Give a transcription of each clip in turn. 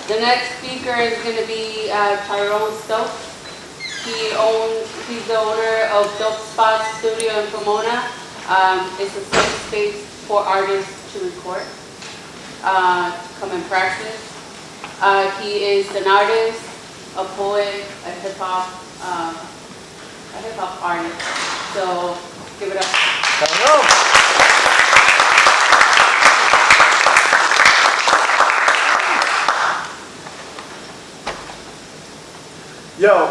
The next speaker is going to be Tyrone Stokes. He's the owner of Dope Spot Studio in Pomona. It's a safe space for artists to record, come and practice. He is an artist, a poet, a hip hop artist. So give it up. Hello. Yo,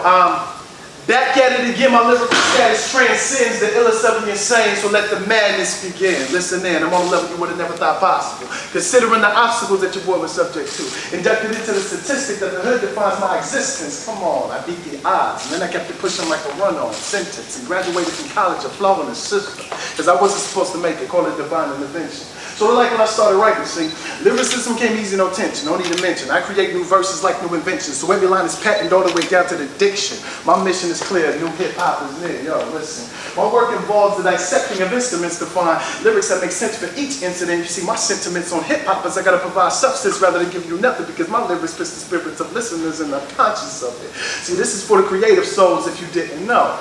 back at it again. My lyrical status transcends the illest of the insane, so let the madness begin. Listen in, I'm on a level you would have never thought possible. Considering the obstacles that your boy was subject to. Inducted into the statistic that the hood defines my existence. Come on, I beat the odds. And then I kept it pushing like a run-on sentence. And graduated from college, a flaw in the system. Because I wasn't supposed to make it, call it divine intervention. So like when I started writing, see, lyricism came easy, no tension, no need to mention. I create new verses like new inventions, so every line is patented all the way down to the diction. My mission is clear, new hip-hop is near, yo, listen. My work involves the dissecting of instruments to find lyrics that make sense for each incident. You see, my sentiments on hip-hop is I gotta provide substance rather than give you nothing, because my lyrics spits the spirits of listeners and I'm conscious of it. See, this is for the creative souls if you didn't know.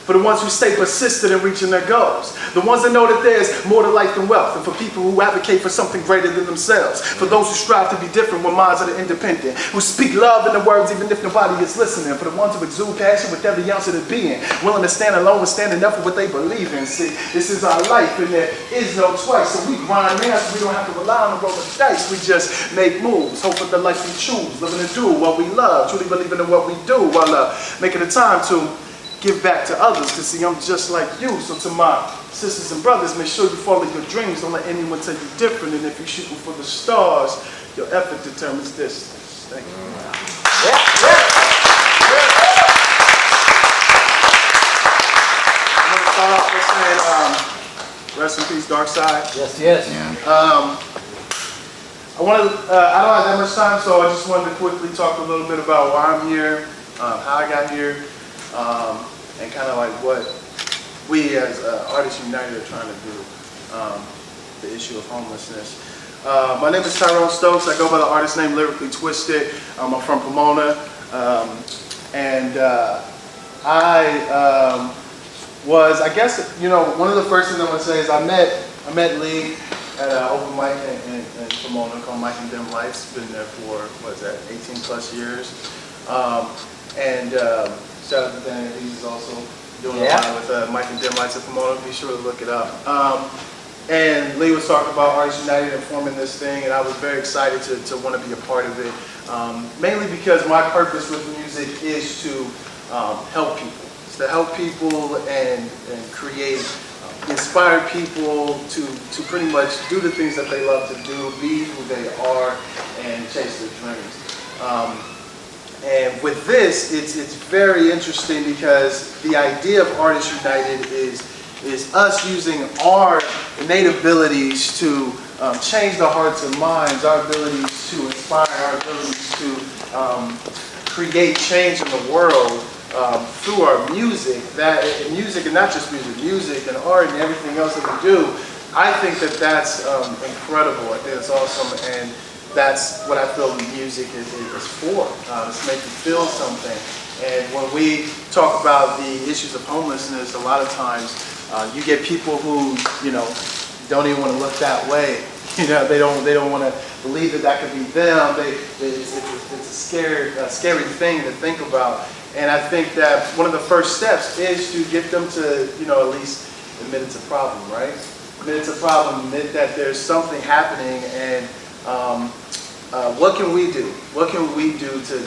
For the ones who stay persistent in reaching their goals. The ones that know that there's more to life than wealth. And for people who advocate for something greater than themselves. For those who strive to be different when minds are independent. Who speak love in the words even if nobody is listening. For the ones who exude passion with every ounce of their being. Willing to stand alone and standing up for what they believe in. See, this is our life and there is no twice. So we grind now so we don't have to rely on the roll of the dice. We just make moves. Hope for the life we choose. Living to do what we love. Truly believing in what we do. While making the time to give back to others, because see, I'm just like you. So to my sisters and brothers, make sure you follow your dreams. Don't let anyone tell you different. And if you're shooting for the stars, your effort determines distance. Thank you. Yeah. I'm going to start off by saying, rest in peace, Dark Side. Yes, yes. I don't have that much time, so I just wanted to quickly talk a little bit about why I'm here, how I got here. And kind of like what we as Artists United are trying to do, the issue of homelessness. My name is Tyrone Stokes. I go by the artist name Lyrically Twisted. I'm from Pomona. I was, I guess, you know, one of the first things I want to say is I met Lee at an open mic in Pomona called Mike and Dim Lights. Been there for, what is that, 18 plus years. Shout out to Dan, he's also doing a lot with Mike and Dim Lights at Pomona. Be sure to look it up. And Lee was talking about Artists United and forming this thing, and I was very excited to want to be a part of it. Mainly because my purpose with music is to help people. It's to help people and create, inspire people to pretty much do the things that they love to do, be who they are, and chase their dreams. And with this, it's very interesting because the idea of Artists United is us using our innate abilities to change the hearts and minds, our abilities to inspire, our abilities to create change in the world through our music. Music, and not just music and art and everything else that we do. I think that that's incredible. I think it's awesome. And that's what I feel music is for. It's to make you feel something. And when we talk about the issues of homelessness, a lot of times you get people who, you know, don't even want to look that way. You know, they don't want to believe that could be them. It's a scary thing to think about. And I think that one of the first steps is to get them to, you know, at least admit it's a problem, right? Admit it's a problem. Admit that there's something happening, and what can we do? What can we do to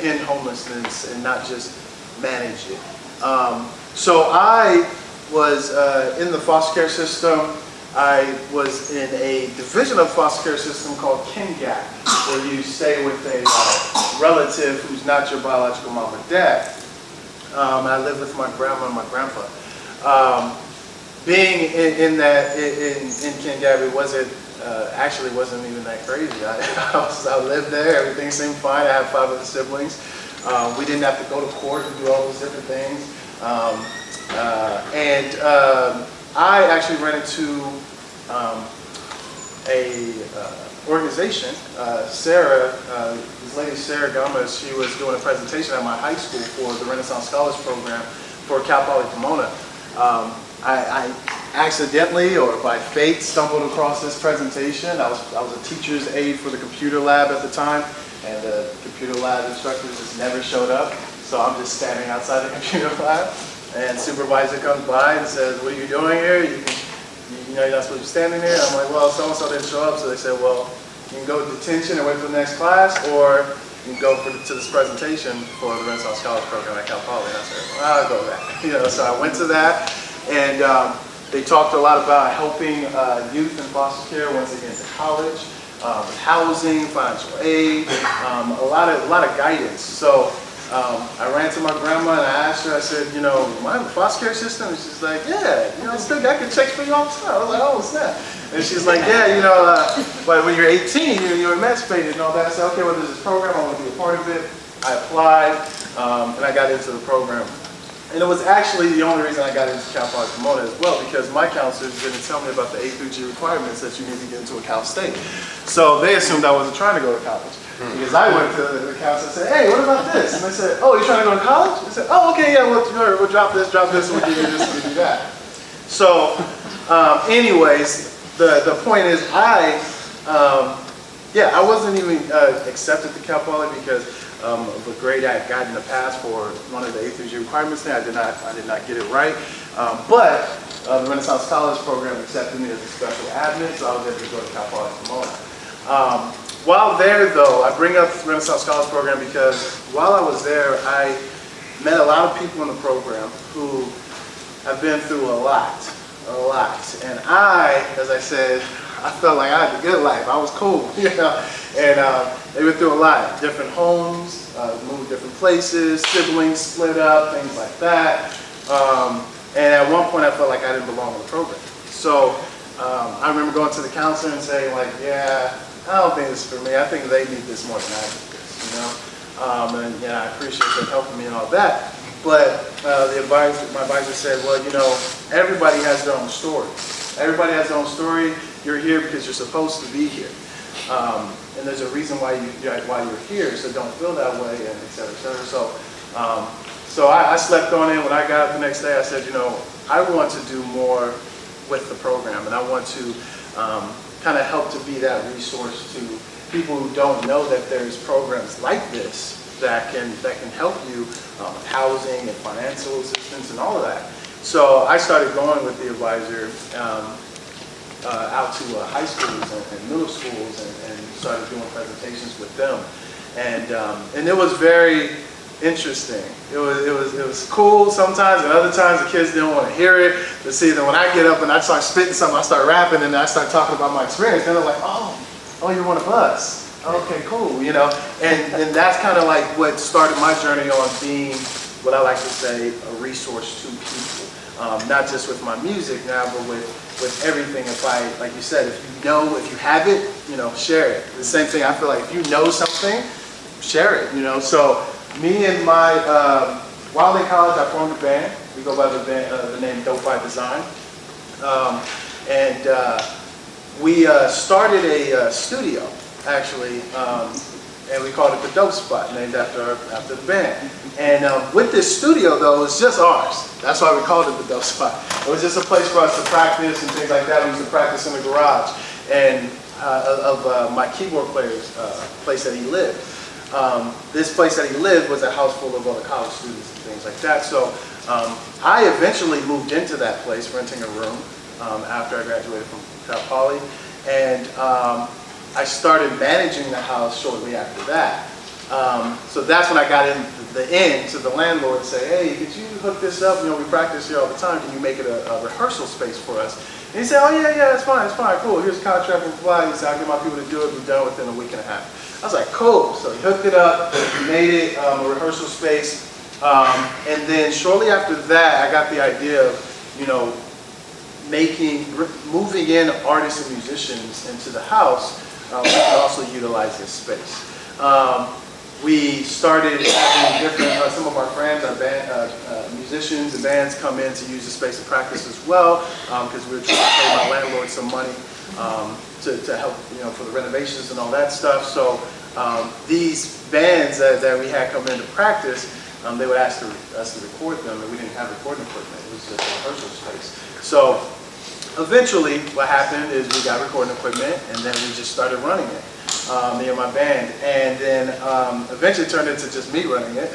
end homelessness and not just manage it? So I was in the foster care system. I was in a division of foster care system called KinGap, where you stay with a relative who's not your biological mom or dad. I lived with my grandma and my grandpa. Being in KinGap, it actually wasn't even that crazy. I lived there, everything seemed fine. I had 5 other siblings. We didn't have to go to court and do all those different things. I actually ran into a organization, Sarah, this lady Sarah Gomez, she was doing a presentation at my high school for the Renaissance Scholars Program for Cal Poly Pomona. I accidentally or by fate stumbled across this presentation. I was a teacher's aide for the computer lab at the time, and the computer lab instructors just never showed up. So I'm just standing outside the computer lab, and supervisor comes by and says, "What are you doing here? You know you're not supposed to be standing there." I'm like, "Well, so-and-so didn't show up." So they said, "Well, you can go to detention and wait for the next class, or you can go to this presentation for the Renaissance Scholars Program at Cal Poly." And I said, "Well, I'll go to that." So I went to that, and they talked a lot about helping youth in foster care once they get into college, with housing, financial aid, a lot of guidance. So I ran to my grandma and I asked her, I said, "You know, my foster care system?" And she's like, "Yeah, you know, it's still got good checks for you all the time." I was like, "Oh, snap." And she's like, "Yeah, you know, but when you're 18, you're emancipated and all that." I said, "Okay, well, there's this program, I want to be a part of it." I applied, and I got into the program. And it was actually the only reason I got into Cal Poly Pomona as well, because my counselors didn't tell me about the A through G requirements that you need to get into a Cal State. So they assumed I wasn't trying to go to college. Because I went to the counselor and said, "Hey, what about this?" And they said, "Oh, you're trying to go to college?" I said, "Oh, okay, yeah, we'll drop this, and we'll give you this, and we'll give you that." So, anyways, the point is, I wasn't even accepted to Cal Poly because of a grade I had gotten in the past for one of the A through G requirements there. I did not get it right. But the Renaissance Scholars Program accepted me as a special admit, so I was able to go to Cal Poly Pomona. While there, though, I bring up the Renaissance Scholars Program because while I was there, I met a lot of people in the program who have been through a lot. And as I said, I felt like I had a good life. I was cool, you know. And they went through a lot. Different homes, moved different places, siblings split up, things like that. And at one point, I felt like I didn't belong in the program. So I remember going to the counselor and saying, like, "Yeah, I don't think this is for me. I think they need this more than I need this," you know. And I appreciate them helping me and all that. But my advisor said, "Well, you know, everybody has their own story. Everybody has their own story. You're here because you're supposed to be here. And there's a reason why you're here, so don't feel that way," and et cetera, et cetera. So I slept on it. When I got up the next day, I said, "You know, I want to do more with the program, and I want to kind of help to be that resource to people who don't know that there's programs like this that can help you with housing and financial assistance and all of that." So I started going with the advisor out to high schools and middle schools and started doing presentations with them. And it was very interesting. It was cool sometimes, and other times the kids didn't want to hear it. But see, then when I get up and I start spitting something, I start rapping, and I start talking about my experience, then they're like, "Oh, you're one of us. Okay, cool," you know. And that's kind of like what started my journey on being, what I like to say, a resource to people. Not just with my music now, but with everything. Like you said, if you have it, you know, share it. The same thing, I feel like if you know something, share it, you know. So me and while in college, I formed a band. We go by the name Dope by Design. We started a studio, actually, and we called it the Dope Spot, named after the band. And with this studio, though, it was just ours. That's why we called it the Dope Spot. It was just a place for us to practice and things like that. We used to practice in the garage and of my keyboard player's place that he lived. This place that he lived was a house full of other college students and things like that. So I eventually moved into that place, renting a room after I graduated from Cal Poly. And I started managing the house shortly after that. So that's when I got to the landlord and say, "Hey, could you hook this up? You know, we practice here all the time. Can you make it a rehearsal space for us?" And he said, "Oh, yeah, it's fine, cool. Here's a contract with Fly." He said, "I'll get my people to do it. We're done within a week and a half." I was like, "Cool." So he hooked it up, made it a rehearsal space. And then shortly after that, I got the idea of, you know, moving in artists and musicians into the house. We could also utilize this space. We started having different, some of our friends, our band, musicians and bands come in to use the space to practice as well, because we were trying to pay my landlord some money to help, for the renovations and all that stuff. So these bands that we had come into practice, they would ask us to record them, and we didn't have recording equipment. It was just a rehearsal space. So eventually what happened is we got recording equipment, and then we just started running it, me and my band. And then eventually it turned into just me running it.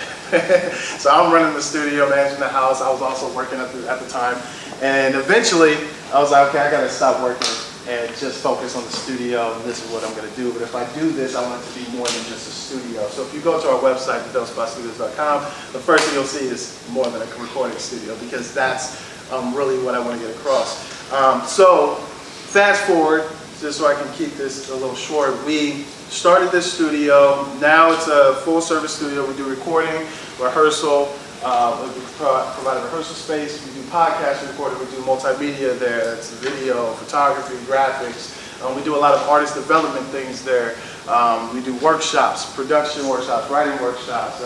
So I'm running the studio, managing the house. I was also working at the time. And eventually I was like, okay, I gotta stop working and just focus on the studio, and this is what I'm gonna do. But if I do this, I want it to be more than just a studio. So if you go to our website, thedosepodstudios.com, the first thing you'll see is more than a recording studio, because that's really what I want to get across. So fast forward, just so I can keep this a little short, we started this studio. Now it's a full service studio. We do recording, rehearsal, we provide a rehearsal space, we do podcast recording, we do multimedia there, that's video, photography, graphics. We do a lot of artist development things there. We do workshops, production workshops, writing workshops.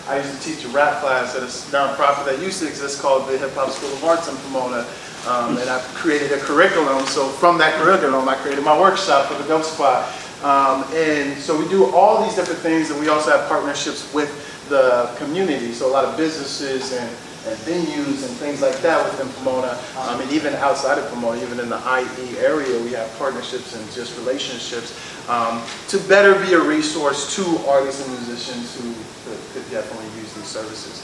I used to teach a rap class at a nonprofit that used to exist called the Hip Hop School of Arts in Pomona. And I created a curriculum. So from that curriculum, I created my workshop for the Dope Spot. And so we do all these different things, and we also have partnerships with the community. So a lot of businesses and venues and things like that within Pomona, and even outside of Pomona, even in the IE area, we have partnerships and just relationships to better be a resource to artists and musicians who could definitely use these services.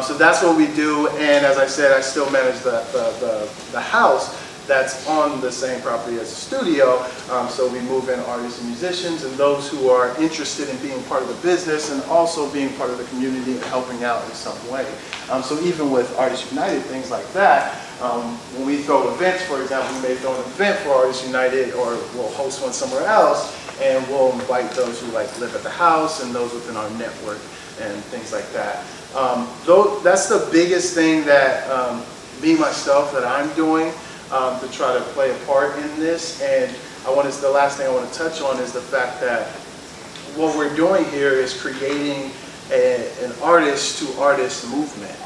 So that's what we do, and as I said, I still manage the house that's on the same property as the studio. So we move in artists and musicians and those who are interested in being part of the business and also being part of the community and helping out in some way. So even with Artists United, things like that, when we throw events, for example, we may throw an event for Artists United, or we'll host one somewhere else, and we'll invite those who live at the house and those within our network and things like that. That's the biggest thing that me, myself, that I'm doing to try to play a part in this. And the last thing I want to touch on is the fact that what we're doing here is creating an artist-to-artist movement.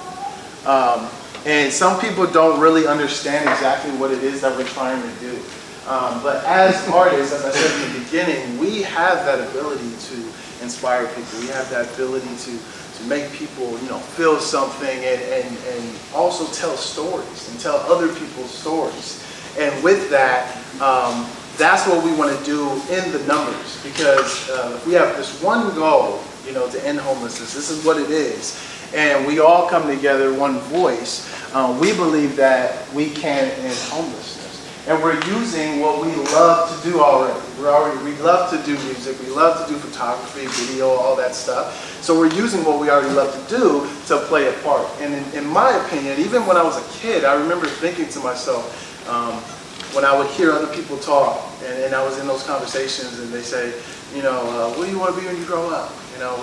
And some people don't really understand exactly what it is that we're trying to do. But as artists, as I said in the beginning, we have that ability to inspire people. We have that ability to make people, feel something and also tell stories and tell other people's stories. And with that, that's what we want to do in the numbers, because if we have this one goal, to end homelessness, this is what it is, and we all come together, one voice, we believe that we can end homelessness. And we're using what we love to do already. We love to do music, we love to do photography, video, all that stuff. So we're using what we already love to do to play a part. And in my opinion, even when I was a kid, I remember thinking to myself, when I would hear other people talk, and I was in those conversations, and they say, what do you want to be when you grow up?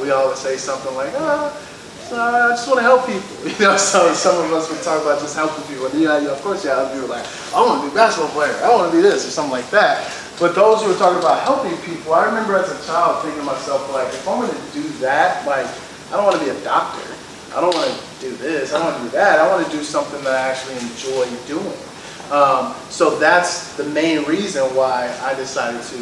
We all would say something like, I just want to help people. So some of us would talk about just helping people. And of course, other people are like, I want to be a basketball player. I want to be this or something like that. But those who were talking about helping people, I remember as a child thinking to myself, like, if I'm going to do that, like, I don't want to be a doctor. I don't want to do this. I don't want to do that. I want to do something that I actually enjoy doing. So that's the main reason why I decided to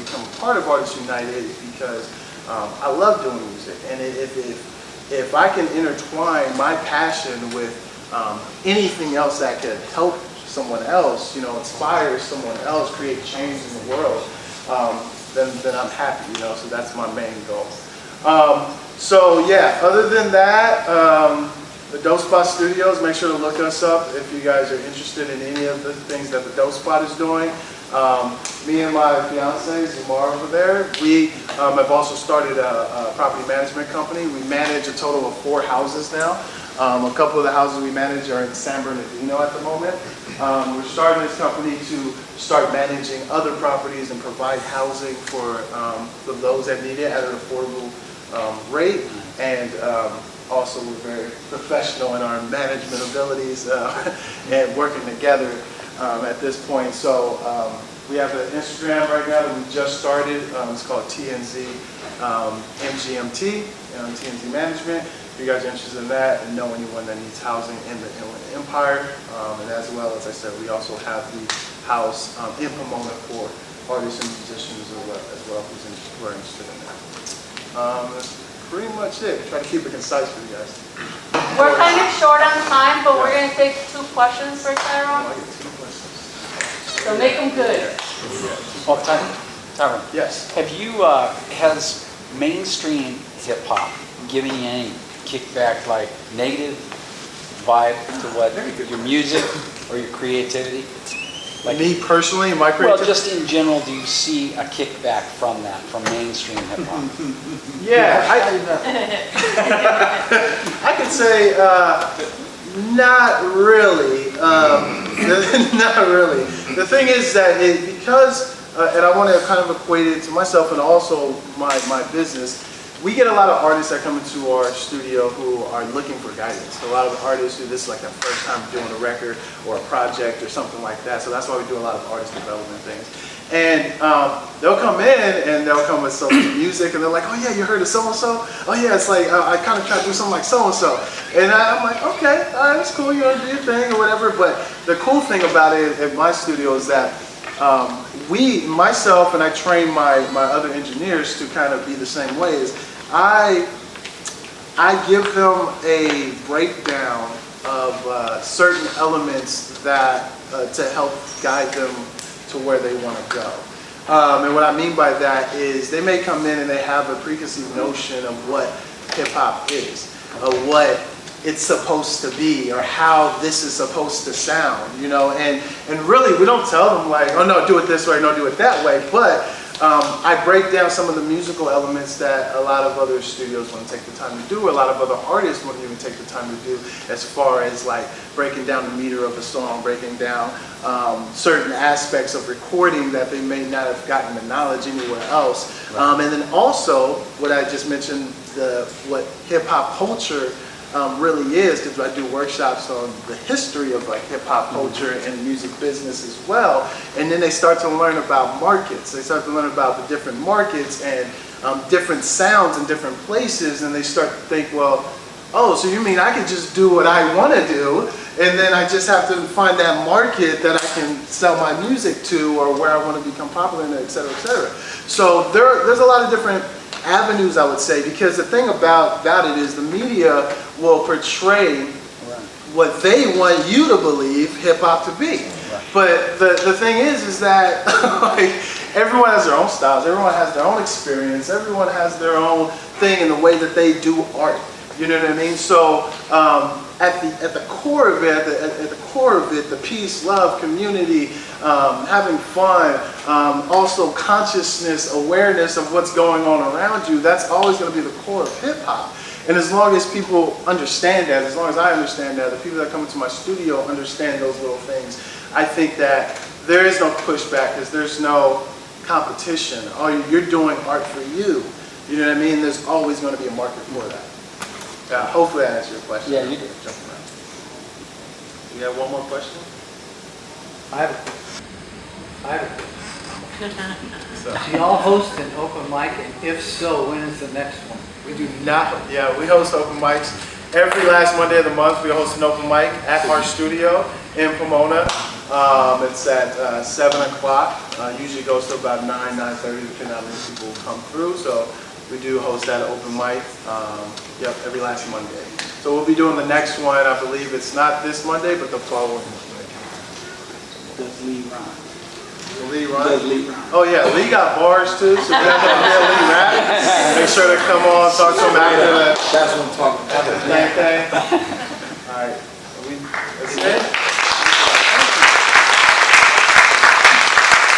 become a part of Artists United, because I love doing music. And if I can intertwine my passion with anything else that could help someone else, inspire someone else, create change in the world, then I'm happy, so that's my main goal. So yeah, other than that, the Dope Spot Studios, make sure to look us up if you guys are interested in any of the things that the Dope Spot is doing. Me and my fiance, Zamar over there, we have also started a property management company. We manage a total of 4 houses now. A couple of the houses we manage are in San Bernardino at the moment. We're starting this company to start managing other properties and provide housing for those that need it at an affordable rate. And also we're very professional in our management abilities and working together at this point. So we have an Instagram right now that we just started. It's called TNZ MGMT, TNZ Management. If you guys are interested in that and know anyone that needs housing in the Inland Empire, and as well as I said, we also have the house in Pomona for artists and musicians as well who are interested in that. That's pretty much it. Try to keep it concise for you guys. We're kind of short on time, but we're going to take 2 questions for I Tyrone. get 2 questions. So make them good. Oh, Tyrone, Yes. have you, has mainstream hip hop given you any kickback, like negative vibe to what your music or your creativity? Like me personally, my Well, creativity. just in general, do you see a kickback from that, from mainstream hip hop? Yeah, I could say not really. Not really. The thing is that because, and I want to kind of equate it to myself and also my business, we get a lot of artists that come into our studio who are looking for guidance. A lot of artists who this is like their first time doing a record or a project or something like that. So that's why we do a lot of artist development things. And they'll come in and they'll come with some music and they're like, oh yeah, you heard of so-and-so? Oh yeah, it's like, I kind of try to do something like so-and-so. And I'm like, okay, all right, that's cool, you know, do your thing or whatever. But the cool thing about it at my studio is that myself and I train my other engineers to kind of be the same way, is I give them a breakdown of certain elements that to help guide them to where they want to go. And what I mean by that is they may come in and they have a preconceived notion of what hip hop is, of what it's supposed to be, or how this is supposed to sound, you know, and really we don't tell them like, oh no, do it this way, no, do it that way, but I break down some of the musical elements that a lot of other studios wouldn't take the time to do, or a lot of other artists wouldn't even take the time to do, as far as like breaking down the meter of a song, breaking down certain aspects of recording that they may not have gotten the knowledge anywhere else. Right. And then also, what I just mentioned, what hip-hop culture really is, because I do workshops on the history of like hip-hop culture and music business as well, and then they start to learn about markets. They start to learn about the different markets and different sounds in different places, and they start to think, well, oh, so you mean I can just do what I want to do, and then I just have to find that market that I can sell my music to, or where I want to become popular in, et cetera, et cetera. So there's a lot of different avenues, I would say, because the thing about it is the media will portray what they want you to believe hip-hop to be. Right. But the thing is that like, everyone has their own styles, everyone has their own experience, everyone has their own thing in the way that they do art. You know what I mean? So at the core of it, the peace, love, community, having fun, also consciousness, awareness of what's going on around you, that's always going to be the core of hip hop. And as long as people understand that, as long as I understand that, the people that come into my studio understand those little things, I think that there is no pushback, because there's no competition. Oh, you're doing art for you. You know what I mean? There's always going to be a market for that. Hopefully I answered your question. Yeah, you did. You have one more question? I have a question. Do y'all host an open mic, and if so, when is the next one? We do not. Yeah, we host open mics every last Monday of the month. We host an open mic at our studio in Pomona. It's at 7 o'clock. Usually goes to about 9:30, depending on how many people come through. So we do host that open mic. Every last Monday. So we'll be doing the next one. I believe it's not this Monday, but the following Monday. Does Lee run? Lee Ryan? Does Lee run? Oh yeah, Lee got bars too, so definitely Lee rap. Make sure to come on, talk to him after that. That's what I'm talking about. All right, that's it.